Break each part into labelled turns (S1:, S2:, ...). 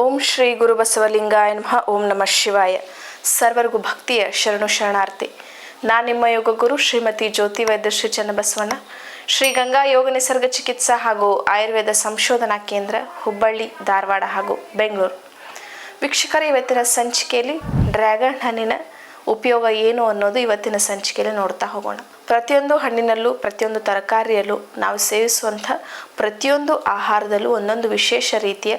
S1: ಓಂ ಶ್ರೀ ಗುರು ಬಸವಲಿಂಗಾಯ ನಮಃ. ಓಂ ನಮಃ ಶಿವಾಯ. ಸರ್ವರಿಗೂ ಭಕ್ತಿಯ ಶರಣು ಶರಣಾರ್ಥಿ. ನಾನು ನಿಮ್ಮ ಯೋಗ ಗುರು ಶ್ರೀಮತಿ ಜ್ಯೋತಿ ವೈದ್ಯ ಶ್ರೀ ಚನ್ನಬಸವಣ್ಣ, ಶ್ರೀ ಗಂಗಾ ಯೋಗ ನಿಸರ್ಗ ಚಿಕಿತ್ಸಾ ಹಾಗೂ ಆಯುರ್ವೇದ ಸಂಶೋಧನಾ ಕೇಂದ್ರ, ಹುಬ್ಬಳ್ಳಿ, ಧಾರವಾಡ ಹಾಗೂ ಬೆಂಗಳೂರು. ವೀಕ್ಷಕರ, ಇವತ್ತಿನ ಸಂಚಿಕೆಯಲ್ಲಿ ಡ್ರ್ಯಾಗನ್ ಹಣ್ಣಿನ ಉಪಯೋಗ ಏನು ಅನ್ನೋದು ಇವತ್ತಿನ ಸಂಚಿಕೆಯಲ್ಲಿ ನೋಡ್ತಾ ಹೋಗೋಣ. ಪ್ರತಿಯೊಂದು ಹಣ್ಣಿನಲ್ಲೂ, ಪ್ರತಿಯೊಂದು ತರಕಾರಿಯಲ್ಲೂ, ನಾವು ಸೇವಿಸುವಂಥ ಪ್ರತಿಯೊಂದು ಆಹಾರದಲ್ಲೂ ಒಂದೊಂದು ವಿಶೇಷ ರೀತಿಯ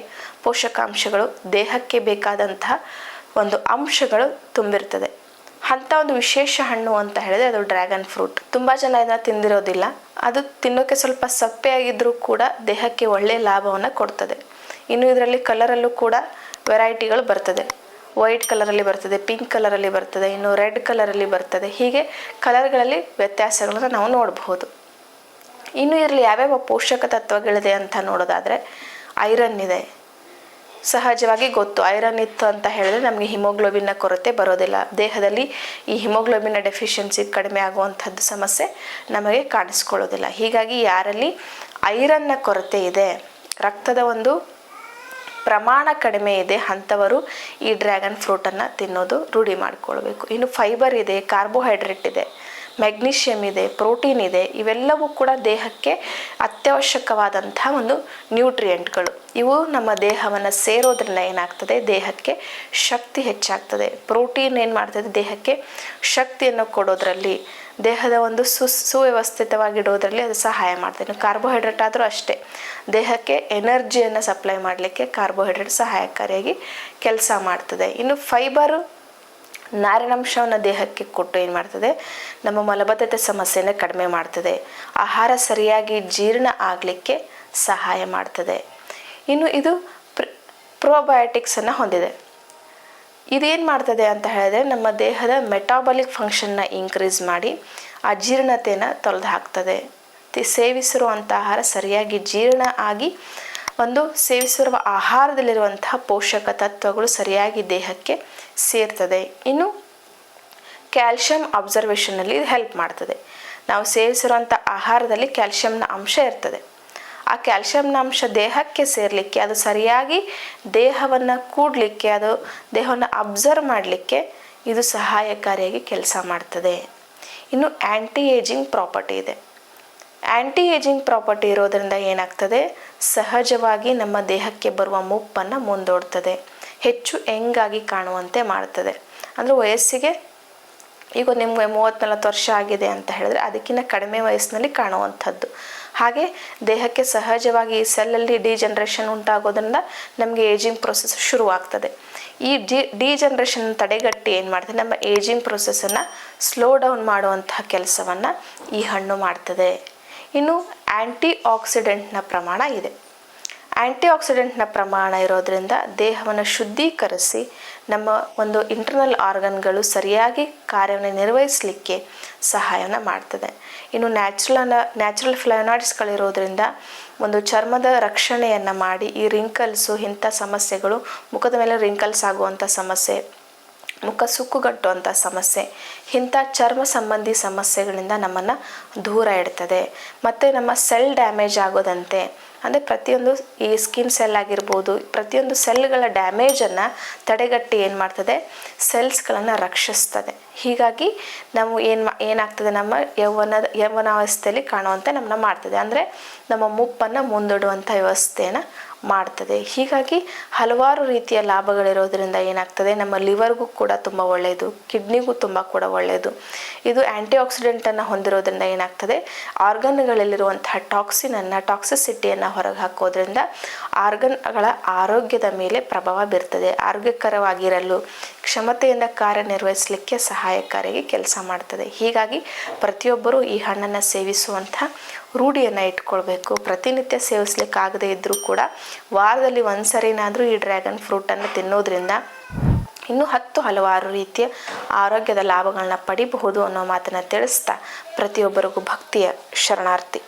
S1: ಪೋಷಕಾಂಶಗಳು, ದೇಹಕ್ಕೆ ಬೇಕಾದಂತಹ ಒಂದು ಅಂಶಗಳು ತುಂಬಿರ್ತದೆ. ಅಂಥ ಒಂದು ವಿಶೇಷ ಹಣ್ಣು ಅಂತ ಹೇಳಿದ್ರೆ ಅದು ಡ್ರ್ಯಾಗನ್ ಫ್ರೂಟ್. ತುಂಬ ಜನ ಇದನ್ನು ತಿಂದಿರೋದಿಲ್ಲ. ಅದು ತಿನ್ನೋಕ್ಕೆ ಸ್ವಲ್ಪ ಸಪ್ಪೆಯಾಗಿದ್ದರೂ ಕೂಡ ದೇಹಕ್ಕೆ ಒಳ್ಳೆಯ ಲಾಭವನ್ನು ಕೊಡ್ತದೆ. ಇನ್ನು ಇದರಲ್ಲಿ ಕಲರಲ್ಲೂ ಕೂಡ ವೆರೈಟಿಗಳು ಬರ್ತದೆ. ವೈಟ್ ಕಲರಲ್ಲಿ ಬರ್ತದೆ, ಪಿಂಕ್ ಕಲರಲ್ಲಿ ಬರ್ತದೆ, ಇನ್ನು ರೆಡ್ ಕಲರಲ್ಲಿ ಬರ್ತದೆ. ಹೀಗೆ ಕಲರ್ಗಳಲ್ಲಿ ವ್ಯತ್ಯಾಸಗಳನ್ನು ನಾವು ನೋಡಬಹುದು. ಇನ್ನು ಇದರಲ್ಲಿ ಯಾವ್ಯಾವ ಪೋಷಕ ತತ್ವಗಳಿದೆ ಅಂತ ನೋಡೋದಾದರೆ, ಐರನ್ ಇದೆ. ಸಹಜವಾಗಿ ಗೊತ್ತು, ಐರನ್ ಇತ್ತು ಅಂತ ಹೇಳಿದ್ರೆ ನಮಗೆ ಹಿಮೋಗ್ಲೋಬಿನ್ನ ಕೊರತೆ ಬರೋದಿಲ್ಲ. ದೇಹದಲ್ಲಿ ಈ ಹಿಮೋಗ್ಲೋಬಿನ್ನ ಡೆಫಿಷಿಯನ್ಸಿ ಕಡಿಮೆ ಆಗುವಂಥದ್ದು ಸಮಸ್ಯೆ ನಮಗೆ ಕಾಣಿಸ್ಕೊಳ್ಳೋದಿಲ್ಲ. ಹೀಗಾಗಿ ಯಾರಲ್ಲಿ ಐರನ್ನ ಕೊರತೆ ಇದೆ, ರಕ್ತದ ಒಂದು ಪ್ರಮಾಣ ಕಡಿಮೆ ಇದೆ, ಅಂಥವರು ಈ ಡ್ರ್ಯಾಗನ್ ಫ್ರೂಟನ್ನು ತಿನ್ನೋದು ರೂಢಿ ಮಾಡಿಕೊಳ್ಬೇಕು. ಇನ್ನು ಫೈಬರ್ ಇದೆ, ಕಾರ್ಬೋಹೈಡ್ರೇಟ್ ಇದೆ, ಮೆಗ್ನೀಷಿಯಮ್ ಇದೆ, ಪ್ರೋಟೀನ್ ಇದೆ. ಇವೆಲ್ಲವೂ ಕೂಡ ದೇಹಕ್ಕೆ ಅತ್ಯವಶ್ಯಕವಾದಂಥ ಒಂದು ನ್ಯೂಟ್ರಿಯೆಂಟ್ಗಳು. ಇವು ನಮ್ಮ ದೇಹವನ್ನು ಸೇರೋದ್ರಿಂದ ಏನಾಗ್ತದೆ, ದೇಹಕ್ಕೆ ಶಕ್ತಿ ಹೆಚ್ಚಾಗ್ತದೆ. ಪ್ರೋಟೀನ್ ಏನು ಮಾಡ್ತದೆ, ದೇಹಕ್ಕೆ ಶಕ್ತಿಯನ್ನು ಕೊಡೋದ್ರಲ್ಲಿ, ದೇಹದ ಒಂದು ಸುವ್ಯವಸ್ಥಿತವಾಗಿಡೋದ್ರಲ್ಲಿ ಅದು ಸಹಾಯ ಮಾಡ್ತದೆ. ಇನ್ನು ಕಾರ್ಬೋಹೈಡ್ರೇಟ್ ಆದರೂ ಅಷ್ಟೇ, ದೇಹಕ್ಕೆ ಎನರ್ಜಿಯನ್ನು ಸಪ್ಲೈ ಮಾಡಲಿಕ್ಕೆ ಕಾರ್ಬೋಹೈಡ್ರೇಟ್ ಸಹಾಯಕಾರಿಯಾಗಿ ಕೆಲಸ ಮಾಡ್ತದೆ. ಇನ್ನು ಫೈಬರು ನಾರಿನಂಶವನ್ನು ದೇಹಕ್ಕೆ ಕೊಟ್ಟು ಏನು ಮಾಡ್ತದೆ, ನಮ್ಮ ಮಲಬದ್ಧತೆ ಸಮಸ್ಯೆಯನ್ನು ಕಡಿಮೆ ಮಾಡ್ತದೆ. ಆಹಾರ ಸರಿಯಾಗಿ ಜೀರ್ಣ ಆಗಲಿಕ್ಕೆ ಸಹಾಯ ಮಾಡ್ತದೆ. ಇನ್ನು ಇದು ಪ್ರೋಬಯೋಟಿಕ್ಸನ್ನು ಹೊಂದಿದೆ. ಇದೇನು ಮಾಡ್ತದೆ ಅಂತ ಹೇಳಿದ್ರೆ, ನಮ್ಮ ದೇಹದ ಮೆಟಾಬಾಲಿಕ್ ಫಂಕ್ಷನ್ನ ಇನ್ಕ್ರೀಸ್ ಮಾಡಿ ಅಜೀರ್ಣತೆಯನ್ನು ತೊಳೆದು ಹಾಕ್ತದೆ. ಸೇವಿಸಿರುವಂಥ ಆಹಾರ ಸರಿಯಾಗಿ ಜೀರ್ಣ ಆಗಿ ಒಂದು ಸೇವಿಸಿರುವ ಆಹಾರದಲ್ಲಿರುವಂತಹ ಪೋಷಕ ತತ್ವಗಳು ಸರಿಯಾಗಿ ದೇಹಕ್ಕೆ ಸೇರ್ತದೆ. ಇನ್ನು ಕ್ಯಾಲ್ಶಿಯಂ ಅಬ್ಸರ್ವೇಷನಲ್ಲಿ ಇದು ಹೆಲ್ಪ್ ಮಾಡ್ತದೆ. ನಾವು ಸೇವಿಸಿರುವಂಥ ಆಹಾರದಲ್ಲಿ ಕ್ಯಾಲ್ಶಿಯಂನ ಅಂಶ ಇರ್ತದೆ. ಆ ಕ್ಯಾಲ್ಶಿಯಂನ ಅಂಶ ದೇಹಕ್ಕೆ ಸೇರಲಿಕ್ಕೆ, ಅದು ಸರಿಯಾಗಿ ದೇಹವನ್ನು ಕೂಡಲಿಕ್ಕೆ, ಅದು ದೇಹವನ್ನು ಅಬ್ಸರ್ವ್ ಮಾಡಲಿಕ್ಕೆ ಇದು ಸಹಾಯಕಾರಿಯಾಗಿ ಕೆಲಸ ಮಾಡ್ತದೆ. ಇನ್ನು ಆ್ಯಂಟಿ ಏಜಿಂಗ್ ಪ್ರಾಪರ್ಟಿ ಇದೆ. ಆ್ಯಂಟಿ ಏಜಿಂಗ್ ಪ್ರಾಪರ್ಟಿ ಇರೋದರಿಂದ ಏನಾಗ್ತದೆ, ಸಹಜವಾಗಿ ನಮ್ಮ ದೇಹಕ್ಕೆ ಬರುವ ಮುಪ್ಪನ್ನು ಮುಂದೂಡ್ತದೆ, ಹೆಚ್ಚು ಯಂಗಾಗಿ ಕಾಣುವಂತೆ ಮಾಡ್ತದೆ. ಅಂದರೆ ವಯಸ್ಸಿಗೆ, ಈಗ ನಿಮಗೆ 30-40 ವರ್ಷ ಆಗಿದೆ ಅಂತ ಹೇಳಿದ್ರೆ ಅದಕ್ಕಿಂತ ಕಡಿಮೆ ವಯಸ್ಸಿನಲ್ಲಿ ಕಾಣುವಂಥದ್ದು. ಹಾಗೆ ದೇಹಕ್ಕೆ ಸಹಜವಾಗಿ ಈ ಸೆಲ್ಲಲ್ಲಿ ಡಿಜನ್ರೇಷನ್ ಉಂಟಾಗೋದ್ರಿಂದ ನಮಗೆ ಏಜಿಂಗ್ ಪ್ರೊಸೆಸ್ ಶುರುವಾಗ್ತದೆ. ಈ ಡಿಜನ್ರೇಷನ್ ತಡೆಗಟ್ಟಿ ಏನು ಮಾಡ್ತದೆ, ನಮ್ಮ ಏಜಿಂಗ್ ಪ್ರೊಸೆಸನ್ನು ಸ್ಲೋ ಡೌನ್ ಮಾಡುವಂತಹ ಕೆಲಸವನ್ನು ಈ ಹಣ್ಣು ಮಾಡ್ತದೆ. ಇನ್ನು ಆ್ಯಂಟಿ ಆಕ್ಸಿಡೆಂಟ್ನ ಪ್ರಮಾಣ ಇದೆ. ಆ್ಯಂಟಿ ಆಕ್ಸಿಡೆಂಟ್ನ ಪ್ರಮಾಣ ಇರೋದರಿಂದ ದೇಹವನ್ನು ಶುದ್ಧೀಕರಿಸಿ ನಮ್ಮ ಒಂದು ಇಂಟರ್ನಲ್ ಆರ್ಗನ್ಗಳು ಸರಿಯಾಗಿ ಕಾರ್ಯವನ್ನು ನಿರ್ವಹಿಸಲಿಕ್ಕೆ ಸಹಾಯವನ್ನು ಮಾಡ್ತದೆ. ಇನ್ನು ನ್ಯಾಚುರಲ್ ಫ್ಲೈನಾಯ್ಡ್ಸ್ಗಳಿರೋದ್ರಿಂದ ಒಂದು ಚರ್ಮದ ರಕ್ಷಣೆಯನ್ನು ಮಾಡಿ ಈ ರಿಂಕಲ್ಸು, ಇಂಥ ಸಮಸ್ಯೆಗಳು, ಮುಖದ ಮೇಲೆ ರಿಂಕಲ್ಸ್ ಆಗುವಂಥ ಸಮಸ್ಯೆ, ಮುಖ ಸುಕ್ಕುಗಟ್ಟುವಂಥ ಸಮಸ್ಯೆ, ಇಂಥ ಚರ್ಮ ಸಂಬಂಧಿ ಸಮಸ್ಯೆಗಳಿಂದ ನಮ್ಮನ್ನು ದೂರ ಇಡ್ತದೆ. ಮತ್ತು ನಮ್ಮ ಸೆಲ್ ಡ್ಯಾಮೇಜ್ ಆಗೋದಂತೆ, ಅಂದರೆ ಪ್ರತಿಯೊಂದು ಈ ಸ್ಕಿನ್ ಸೆಲ್ ಆಗಿರ್ಬೋದು, ಪ್ರತಿಯೊಂದು ಸೆಲ್ಗಳ ಡ್ಯಾಮೇಜನ್ನು ತಡೆಗಟ್ಟಿ ಏನು ಮಾಡ್ತದೆ, ಸೆಲ್ಸ್ಗಳನ್ನು ರಕ್ಷಿಸ್ತದೆ. ಹೀಗಾಗಿ ನಾವು ಏನಾಗ್ತದೆ, ನಮ್ಮ ಯೌವನಾವಸ್ಥೆಯಲ್ಲಿ ಕಾಣುವಂತೆ ನಮ್ಮನ್ನ ಮಾಡ್ತದೆ. ಅಂದರೆ ನಮ್ಮ ಮುಪ್ಪನ್ನು ಮುಂದೂಡುವಂಥ ವ್ಯವಸ್ಥೆಯನ್ನು ಮಾಡ್ತದೆ. ಹೀಗಾಗಿ ಹಲವಾರು ರೀತಿಯ ಲಾಭಗಳಿರೋದ್ರಿಂದ ಏನಾಗ್ತದೆ, ನಮ್ಮ ಲಿವರ್ಗೂ ಕೂಡ ತುಂಬ ಒಳ್ಳೆಯದು, ಕಿಡ್ನಿಗೂ ತುಂಬ ಕೂಡ ಒಳ್ಳೆಯದು. ಇದು ಆ್ಯಂಟಿ ಆಕ್ಸಿಡೆಂಟನ್ನು ಹೊಂದಿರೋದ್ರಿಂದ ಏನಾಗ್ತದೆ, ಆರ್ಗನ್ಗಳಲ್ಲಿರುವಂತಹ ಟಾಕ್ಸಿಸಿಟಿಯನ್ನು ಹೊರಗೆ ಹಾಕೋದ್ರಿಂದ ಆರ್ಗನ್ಗಳ ಆರೋಗ್ಯದ ಮೇಲೆ ಪ್ರಭಾವ ಬೀರ್ತದೆ. ಆರೋಗ್ಯಕರವಾಗಿರಲು, ಕ್ಷಮತೆಯಿಂದ ಕಾರ್ಯನಿರ್ವಹಿಸಲಿಕ್ಕೆ ಸಹಾಯಕಾರಿಯಾಗಿ ಕೆಲಸ ಮಾಡ್ತದೆ. ಹೀಗಾಗಿ ಪ್ರತಿಯೊಬ್ಬರೂ ಈ ಹಣ್ಣನ್ನು ಸೇವಿಸುವಂಥ ರೂಢಿಯನ್ನು ಇಟ್ಕೊಳ್ಬೇಕು. ಪ್ರತಿನಿತ್ಯ ಸೇವಿಸ್ಲಿಕ್ಕಾಗದೇ ಇದ್ದರೂ ಕೂಡ ವಾರದಲ್ಲಿ ಒಂದು ಸರಿನಾದರೂ ಈ ಡ್ರ್ಯಾಗನ್ ಫ್ರೂಟನ್ನು ತಿನ್ನೋದ್ರಿಂದ ಇನ್ನೂ ಹಲವಾರು ರೀತಿಯ ಆರೋಗ್ಯದ ಲಾಭಗಳನ್ನ ಪಡಿಬಹುದು ಅನ್ನೋ ಮಾತನ್ನು ತಿಳಿಸ್ತಾ ಪ್ರತಿಯೊಬ್ಬರಿಗೂ ಭಕ್ತಿಯ ಶರಣಾರ್ಥಿ.